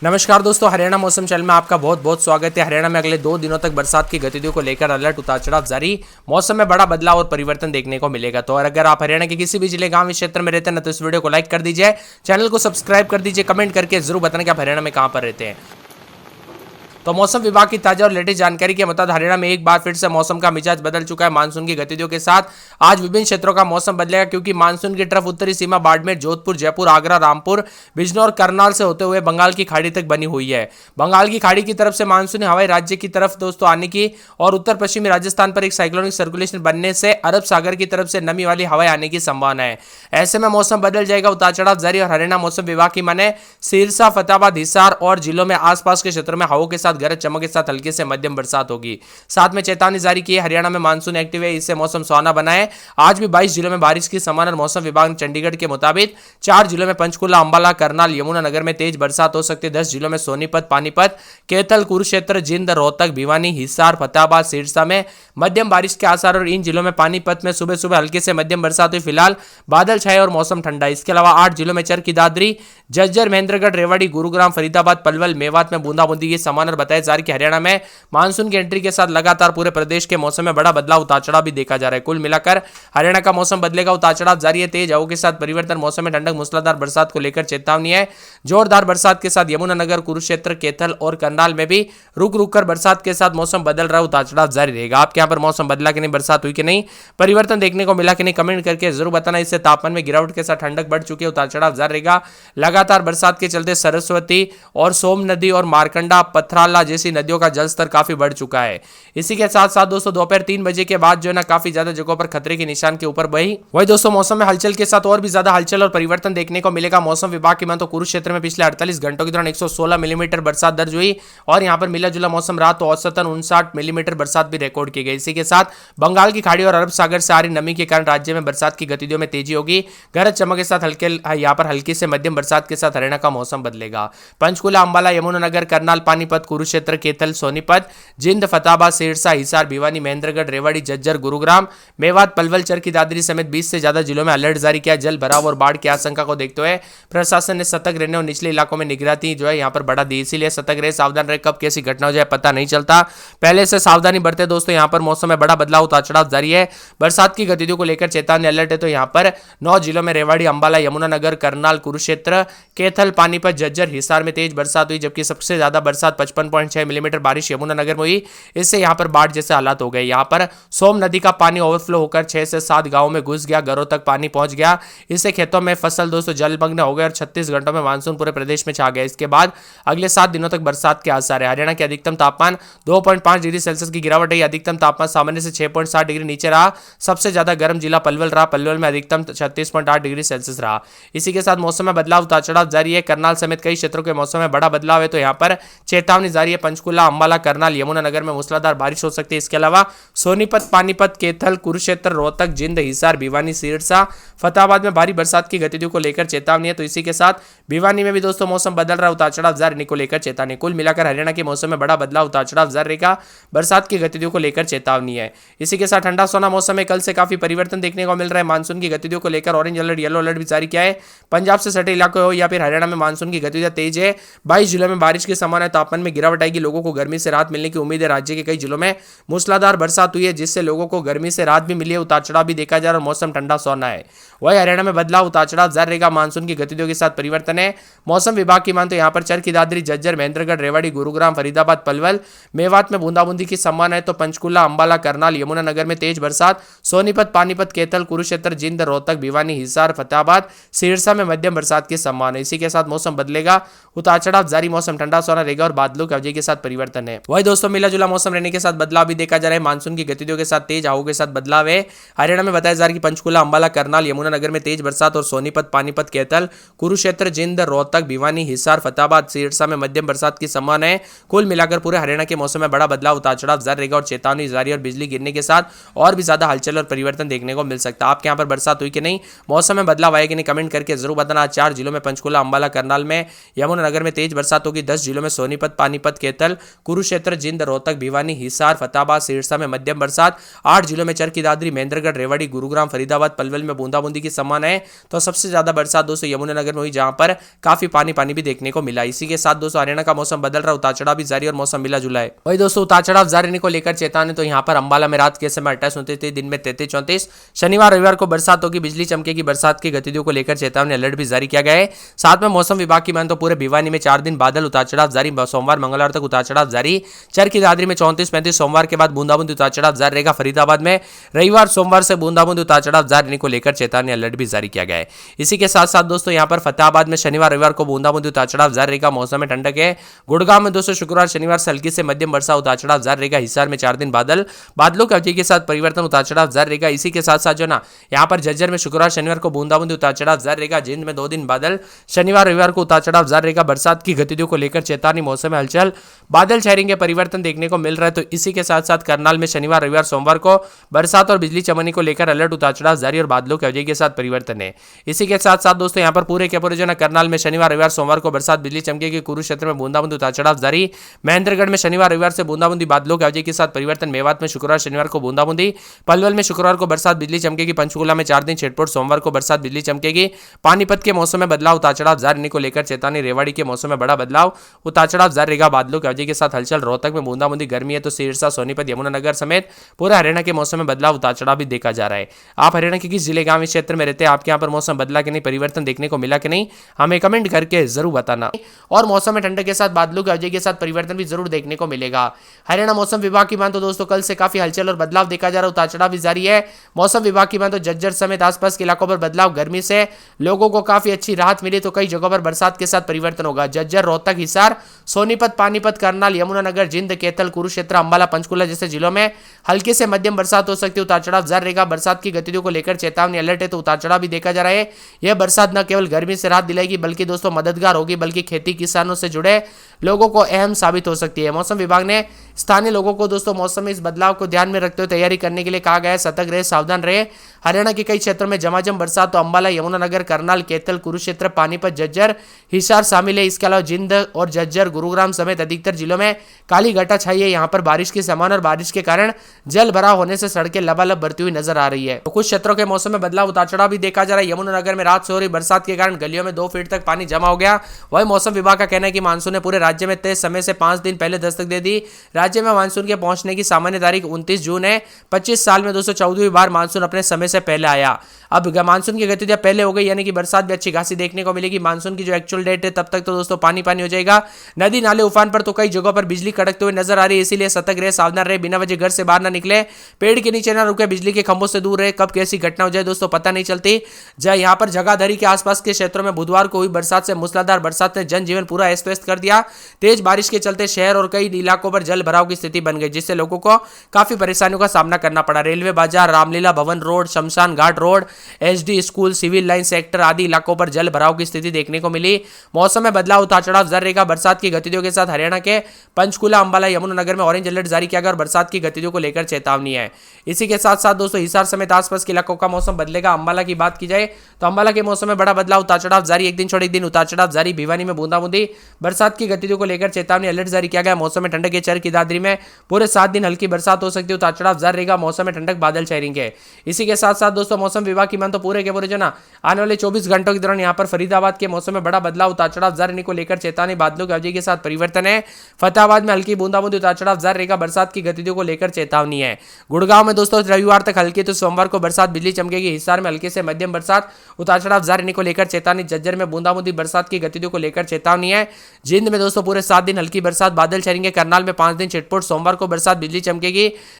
नमस्कार दोस्तों, हरियाणा मौसम चैनल में आपका बहुत बहुत स्वागत है। हरियाणा में अगले 2 दिनों तक बरसात की गतिविधियों को लेकर अलर्ट उतार चढ़ाव जारी। मौसम में बड़ा बदलाव और परिवर्तन देखने को मिलेगा। तो और अगर आप हरियाणा के किसी भी जिले गांव इस क्षेत्र में रहते हैं ना, तो इस वीडियो को लाइक कर दीजिए, चैनल को सब्सक्राइब कर दीजिए, कमेंट करके जरूर बताना कि आप हरियाणा में कहां पर रहते हैं। तो मौसम विभाग की ताजा और लेटेस्ट जानकारी के मुताबिक हरियाणा में एक बार फिर से मौसम का मिजाज बदल चुका है। मानसून की गतिविधियों के साथ आज विभिन्न क्षेत्रों का मौसम बदलेगा, क्योंकि मानसून की तरफ उत्तरी सीमा बाड़मेर, जोधपुर, जयपुर, आगरा, रामपुर, बिजनौर, करनाल से होते हुए बंगाल की खाड़ी तक बनी हुई है। बंगाल की खाड़ी की तरफ से मानसूनी हवाएं राज्य की तरफ दोस्तों आने की और उत्तर पश्चिमी राजस्थान पर एक साइक्लोनिक सर्कुलेशन बनने से अरब सागर की तरफ से नमी वाली हवाएं आने की संभावना है। ऐसे में मौसम बदल जाएगा, उतार चढ़ाव जारी। और हरियाणा मौसम विभाग की माने सिरसा, फतेहाबाद, हिसार और जिलों में आसपास के क्षेत्रों में हवाओं के साथ गरज चमक के साथ हल्की से मध्यम बरसात होगी। साथ में चेतावनी जारी की है। हरियाणा में मानसून एक्टिव है, इससे मौसम सुहाना बना है। आज भी 22 जिलों में बारिश की संभावना। मौसम विभाग ने चंडीगढ़ के मुताबिक 4 जिलों में पंचकुला, अंबाला, करनाल, यमुनानगर में तेज बरसात हो सकती है। 10 जिलों में सोनीपत, पानीपत, कैथल, कुरुक्षेत्र, जिंद, रोहतक, भिवानी, हिसार, फतेहाबाद, सिरसा में मध्यम बारिश के आसार। और इन जिलों में पानीपत में सुबह सुबह हल्के से मध्यम बरसात हुई। फिलहाल बादल छाए और मौसम ठंडा। इसके अलावा 8 जिलों में चरखी दादरी, झज्जर, महेंद्रगढ़, रेवाड़ी, गुरुग्राम, फरीदाबाद, पलवल, मेवात में बूंदाबूंदी की संभावना बताया जा रही है कि हरियाणा में मानसून की एंट्री के साथ लगातार पूरे प्रदेश के मौसम में बड़ा बदलाव, उतार चढ़ाव भी देखा जा रहा है। कुल मिलाकर हरियाणा का मौसम बदलेगा, उतार चढ़ाव जारी है। तेज हवाओं के साथ परिवर्तन, मौसम में ठंडक, मूसलाधार बरसात को लेकर चेतावनी है। जोरदार बरसात के साथ यमुनानगर, कुरुक्षेत्र, कैथल और करनाल में भी रुक रुक कर बरसात के साथ मौसम बदल रहा है, उतार चढ़ाव जारी रहेगा। आपके यहाँ पर मौसम बदला कि नहीं, बरसात हुई कि नहीं, परिवर्तन देखने को मिला कि नहीं, कमेंट करके जरूर बताना। इससे तापमान में गिरावट के साथ ठंडक बढ़ चुकी है, उतार चढ़ाव जारी रहेगा। लगातार बरसात के चलते सरस्वती और सोम नदी और मारकंडा, पथराला जैसी नदियों का जलस्तर काफी बढ़ चुका है। इसी के साथ साथ दोस्तों दोपहर 3 बजे के बाद जो है ना, काफी ज्यादा जगहों पर खतरे के निशान के ऊपर वही दोस्तों मौसम में हलचल के साथ और भी ज्यादा हलचल और परिवर्तन देखने को मिलेगा। मौसम विभाग की माने तो कुरुक्षेत्र में पिछले 48 घंटों के दौरान 116 मिलीमीटर बरसात दर्ज हुई और यहां पर मिला जुला मौसम रहा, तो औसतन 59 मिलीमीटर बरसात भी रिकॉर्ड की गई। इसी के साथ बंगाल की खाड़ी और अरब सागर से आ रही नमी के कारण राज्य में बरसात की गतिविधियों में तेजी होगी। गरज चमक के साथ यहाँ पर हल्की से मध्यम बरसात के साथ हरियाणा का मौसम बदलेगा। पंचकुला, अंबाला, यमुनानगर, करनाल, पानीपत, कुरुक्षेत्र, कैथल, सोनीपत, जिंद, फतेहाबाद, सिरसा, हिसार, भिवानी, महेंद्रगढ़, रेवाड़ी, झज्जर, गुरुग्राम, मेवात, पलवल, चरखी दादरी समेत 20 से ज्यादा जिलों में अलर्ट जारी किया। जल भराव और बाढ़ की आशंका को देखते हुए प्रशासन ने सतर्क रहने और निचले इलाकों में निगरानी जो है यहाँ पर बढ़ा दी। इसीलिए सतर्क रहे, सावधान रहे, कब कैसी घटना हो जाए पता नहीं चलता, पहले से सावधानी बरते। दोस्तों यहाँ पर मौसम में बड़ा बदलाव, उतार चढ़ाव जारी है। बरसात की गतिविधियों को लेकर चेतावनी अलर्ट है। तो यहाँ पर 9 जिलों में रेवाड़ी, अंबाला, यमुनानगर, करनाल, कुरुक्षेत्र, कैथल, पानीपत, झज्जर, हिसार में तेज बरसात हुई, जबकि सबसे ज्यादा बरसात 55.6 मिलीमीटर बारिश यमुनानगर में हुई। इससे यहाँ पर बाढ़ जैसे हालात हो गए। यहाँ पर सोम नदी का पानी ओवरफ्लो होकर 6 से 7 गांवों में घुस गया, घरों तक पानी पहुंच गया। इससे खेतों में फसल दोस्तों जलमग्न हो गए और 36 घंटों में मानसून पूरे प्रदेश में छा गया। इसके बाद अगले 7 दिनों तक बरसात के आसार है। हरियाणा के अधिकतम तापमान 2.5 डिग्री सेल्सियस की गिरावट है। अधिकतम तापमान सामान्य से 6.7 डिग्री नीचे रहा। सबसे ज्यादा गर्म जिला पलवल रहा। पलवल में अधिकतम 36.8 डिग्री सेल्सियस रहा। इसी के साथ मौसम में बदलाव, उतार चढ़ाव जारी है। करनाल समेत कई क्षेत्रों के मौसम में बड़ा बदलाव है, तो यहाँ पर चेतावनी जारी है। पंचकुला, अंबाला, करनाल, यमुनानगर में मूसलाधार बारिश हो सकती है। इसके अलावा सोनीपत, पानीपत, कैथल, कुरुक्षेत्र, रोहतक, जिंद, हिसार, भिवानी, सिरसा, फतेहाबाद में भारी बरसात की गतिविधियों को लेकर चेतावनी है। तो इसी के साथ भिवानी में भी दोस्तों मौसम बदल रहा है, उतार चढ़ाव जारी को लेकर चेतावनी। कुल मिलाकर हरियाणा के मौसम में बड़ा बदलाव, उतार चढ़ाव जारी रहेगा। बरसात की गतिविधियों को लेकर चेतावनी है। इसी के साथ ठंडा सोना मौसम में कल से काफी परिवर्तन देखने को मिल रहा है। मानसून की गतिविधियों को लेकर ऑरेंज अलर्ट, येलो अलर्ट भी जारी किया है। पंजाब से सटे इलाके हो या फिर हरियाणा में मानसून की गतिविधियां तेज है। 22 जिलों में बारिश की संभावना है। तापमान में गिरावट आएगी, लोगों को गर्मी से राहत मिलने की उम्मीद है। राज्य के कई जिलों में मूसलाधार बरसात हुई है, जिससे लोगों को गर्मी से राहत भी मिली है। उतार चढ़ाव भी देखा जा रहा है और मौसम ठंडा सोना है। वही हरियाणा में बदलाव, उतार चढ़ाव जारी रहेगा। मानसून की गतिविधियों के साथ परिवर्तन है। मौसम विभाग की मान तो यहाँ पर चरखी दादरी, झज्जर, महेंद्रगढ़, रेवाड़ी, गुरुग्राम, फरीदाबाद, पलवल, मेवात में बूंदाबूंदी की संभावना है। तो पंचकुला, अंबाला, करनाल, यमुनानगर में तेज बरसात, सोनीपत, पानीपत, कैथल, कुरुक्षेत्र, जिंद, रोहतक, भिवानी, हिसार, फतेहाबाद, सिरसा में मध्यम बरसात की संभावना है। इसी के साथ मौसम बदलेगा, उतार चढ़ाव जारी, मौसम ठंडा सोना रहेगा और बादलों की अवधि के साथ परिवर्तन है। वही दोस्तों मिला जुला मौसम रहने के साथ बदलाव भी देखा जा रहा है। मानसून की गतिविधियों के साथ तेज हवाओं के साथ बदलाव है। हरियाणा में बताया जा रहा है कि पंचकुला, अंबाला, करनाल, यमुनानगर में तेज बरसात और सोनीपत, पानीपत, कैथल, कुरुक्षेत्र, जिंद, रोहतक, भिवानी, हिसार, फतेहाबाद, सिरसा में मध्यम बरसात की संभावना है। कुल मिलाकर पूरे हरियाणा के मौसम में बड़ा बदलाव, उतार चढ़ाव जारी रहेगा और चेतावनी जारी और बिजली गिरने के साथ और भी ज्यादा हलचल और परिवर्तन देखने को मिल सकता है। आपके यहाँ पर बरसात हुई कि नहीं, मौसम में बदलाव आया कि नहीं, कमेंट करके जरूर बताना। 4 जिलों में पंचकुला, अंबाला, करनाल में, यमुनानगर में तेज बरसात होगी। 10 जिलों में सोनीपत, पानीपत, कैथल, कुरुक्षेत्र, जिंद, रोहतक, भिवानी, हिसार, फतेहाबाद, सिरसा में मध्यम बरसात। 8 जिलों में चरखी दादरी, महेंद्रगढ़, रेवाड़ी, गुरुग्राम, फरीदाबाद, पलवल में बूंदाबूंदी की संभावना है। तो सबसे ज्यादा बरसात दोस्तों यमुनानगर में हुई, जहां पर काफी पानी पानी भी देखने को मिला। इसी के साथ दोस्तों हरियाणा का मौसम बदल रहा, उतार चढ़ाव भी जारी और मौसम मिला जुला है। वही दोस्तों उतार चढ़ाव जारी रहने को लेकर चेतावनी तो यहाँ पर अंबाला में रात के समय 28-29, दिन में 33-34, शनिवार रविवार को बरसात होगी, बिजली चमकेगी। बरसात की गतिविधियों को लेकर चेतावनी अलर्ट भी जारी किया गया है। साथ में मौसम विभाग की मान तो पूरे भिवानी में 4 दिन बादल, उतार चढ़ाव जारी। सोमवार मंगलवार तक उतार चढ़ाव जारी। चरखी दादरी में 34-35, सोमवार के बाद बूंदाबूंदी उतार चढ़ाव जारी रहेगा। फरीदाबाद में रविवार सोमवार से बूंदाबूंदी उतार चढ़ाव जारी रहने को लेकर चेतावनी अलर्ट भी जारी किया गया है। इसी के साथ साथ दोस्तों यहाँ पर फतेहाबाद में शनिवार रविवार को बूंदाबूंदी उतार चढ़ाव जारी रहेगा। मौसम में ठंडक है। गुड़गांव में दोस्तों शुक्रवार शनिवार से हल्की से मध्यम वर्षा, उतार चढ़ाव जारी रहेगा। हिसार में 4 दिन बादल, बादलों की अवधि के साथ परिवर्तन, उतार चढ़ाव जारी रहेगा। इसी के साथ साथ जो ना यहाँ पर झज्जर में शुक्रवार शनिवार को बूंदाबूंदी उतार चढ़ाव जारी रहेगा। जिंद में 2 दिन बादल, शनिवार रविवार को उतार चढ़ाव जारी रहेगा। बरसात की गतिविधियों को लेकर चेतावनी, मौसम में हलचल, बादल छाएंगे, परिवर्तन देखने को मिल रहा है। तो इसी के साथ साथ करनाल में शनिवार रविवार सोमवार को बरसात और बिजली चमकने को लेकर अलर्ट, उतार चढ़ाव जारी और बादलों की अवधि के साथ परिवर्तन है। इसी के साथ साथ दोस्तों यहाँ पर पूरे के पूरे जो ना करनाल में शनिवार रविवार सोमवार को बरसात बिजली चमकेगी। कुरुक्षेत्र में बूंदाबूंदी उतार चढ़ाव जारी। महेंद्रगढ़ में शनिवार रविवार से बूंदाबूंदी, बादलों की अवधि के साथ परिवर्तन। मेवात में शुक्रवार शनिवार को बूंदाबूंदी। पलवल में शुक्रवार को बरसात बिजली चमकेगी। पंचकुला में 4 दिन छिटपुट, सोमवार को बरसात बिजली चमकेगी। पानीपत के मौसम में बदलाव, उतार चढ़ाव जारी रहने को लेकर चेतावनी। रेवाड़ी के मौसम में बड़ा बदलाव, उतार चढ़ाव जारी रहेगा। बादलों की अवधि के साथ हलचल। रोहतक में बूंदाबूंदी, गर्मी है तो सिरसा सोनीपत यमुनानगर समेत पूरे हरियाणा के मौसम में बदलाव, उतार चढ़ाव भी देखा जा रहा है। आप हरियाणा के किस जिले गांव क्षेत्र में रहते हैं? आपके यहाँ पर मौसम बदला कि नहीं, परिवर्तन देखने को मिला कि नहीं, हमें कमेंट करके जरूर बताना। और मौसम में ठंडक के साथ बादलों की अवधि के साथ परिवर्तन भी जरूर देखने को मिलेगा। हरियाणा मौसम विभाग की मान तो दोस्तों कल से काफी हलचल और बदलाव देखा जा रहा है, उतार चढ़ाव भी जारी है। मौसम विभाग की मान तो झज्जर समेत आसपास के इलाकों पर बदलाव, गर्मी से लोगों को काफी अच्छी राहत मिली तो कई जगहों पर बरसात के साथ परिवर्तन होगा। झज्जर, रोहतक, हिसार, सोनीपत, पानीपत, करनाल, यमुनानगर, जिंद, कैथल, कुरुक्षेत्र, अंबाला, पंचकुला जैसे जिलों में हल्की से मध्यम बरसात हो सकती है, उतार चढ़ाव जारी रहेगा। बरसात की गतिविधियों को लेकर चेतावनी अलर्ट है तो उतार चढ़ाव भी देखा जा रहा है। यह बरसात न केवल गर्मी से राहत दिलाएगी बल्कि दोस्तों मददगार होगी, बल्कि खेती किसानों से जुड़े लोगों को अहम साबित हो सकती है। मौसम विभाग ने स्थानीय लोगों को दोस्तों मौसम में इस बदलाव को ध्यान में रखते हुए तैयारी करने के लिए कहा गया है। सतर्क रहे, सावधान रहे। हरियाणा के कई क्षेत्रों में झमाझम बरसात तो अंबाला, यमुनानगर, करनाल, कैथल, कुरुक्षेत्र, पानीपत, झज्जर, हिसार शामिल है। इसके अलावा जिंद और झज्जर, गुरुग्राम समेत अधिकतर जिलों में काली घटा छाई है। यहाँ पर बारिश की संभावना और बारिश के कारण जल भराव होने से सड़कें लबालब भरती हुई नजर आ रही है। तो कुछ क्षेत्रों के मौसम में बदलाव, उतार चढ़ाव भी देखा जा रहा है। यमुनानगर में रात से हो रही बरसात के कारण गलियों में 2 फीट तक पानी जमा हो गया। वही मौसम विभाग का कहना है कि मानसून ने पूरे राज्य में तय समय से 5 दिन पहले दस्तक दे दी। राज्य में मानसून के पहुंचने की सामान्य तारीख 29 जून है। 25 साल में 214वीं बार मानसून अपने समय से पहले आया। अब मानसून की गतिविधियां पहले हो गई, यानी कि बरसात भी अच्छी खासी देखने को मिलेगी। मानसून की जो एक्चुअल डेट है तब तक तो दोस्तों पानी पानी हो जाएगा। नदी नाले उफान पर तो कई जगहों पर बिजली कड़कते हुए नजर आ रही है, इसीलिए सतर्क रहे, सावधान रहे, बिना वजह घर से बाहर ना निकले, पेड़ के नीचे ना रुके, बिजली के खंभों से दूर रहे। कब कैसी घटना हो जाए दोस्तों पता नहीं चलती। यहाँ पर जगाधरी के आसपास के क्षेत्रों में बुधवार को हुई बरसात से मूसलाधार बरसात ने जनजीवन पूरा अस्त व्यस्त कर दिया। तेज बारिश के चलते शहर और कई इलाकों पर जल भराव की स्थिति बन गई, जिससे लोगों को काफी परेशानियों का सामना करना पड़ा। रेलवे बाजार, Ramlila Bhawan road, Shamshan Ghat road, SD school, civil line sector आदि इलाकों पर जल भराव की स्थिति देखने को मिली। मौसम में बदलाव, उतार चढ़ाव जारी रहेगा। बरसात की गतिविधियों के साथ हरियाणा के पंचकुला, अंबाला, यमुनानगर में ऑरेंज अलर्ट जारी किया गया और बरसात की गतिविधियों को लेकर चेतावनी है। इसी के साथ साथ दोस्तों हिसार समेत आसपास के इलाकों का मौसम बदलेगा। अंबाला की बात की जाए तो अंबाला के मौसम में बड़ा बदलाव, उतार चढ़ाव जारी, एक दिन छोड़ एक दिन उतार चढ़ाव जारी। भिवानी में बूंदाबूंदी, बरसात की गतिविधियों को लेकर चेतावनी अलर्ट जारी किया गया। मौसम में ठंडक, चरखी दादरी में पूरे 7 दिन हल्की बरसात हो सकती है, उतार चढ़ाव जारी रहेगा। मौसम में ठंडक, बादल छाएंगे। इसी के साथ साथ दोस्तों मौसम विभाग की मान तो पूरे के पूरे जो ना आने वाले 24 घंटों के दौरान यहाँ पर फरीदाबाद के मौसम में बड़ा बदलाव, उतार चढ़ाव जारी रहने को लेकर चेतावनी। बादलों की अवधि के साथ परिवर्तन है। फतेहाबाद में हल्की बूंदाबूंदी, उतार चढ़ाव जारी रहेगा। बरसात की गतिविधियों को लेकर चेतावनी है। गुड़गांव में दोस्तों रविवार तक हल्की तो सोमवार को बरसात बिजली चमकेगी। हिसार में हल्के से मध्यम बरसात, उतार चढ़ाव जारी रहने को लेकर चेतावनी। झज्जर में बूंदाबूंदी, बरसात की गतिविधियों को लेकर चेतावनी है। जिंद में दोस्तों पूरे 7 दिन हल्की बरसात, बादल छाएंगे। करनाल में 5 दिन छिटपुट, सोमवार को बरसात बिजली चमकेगी।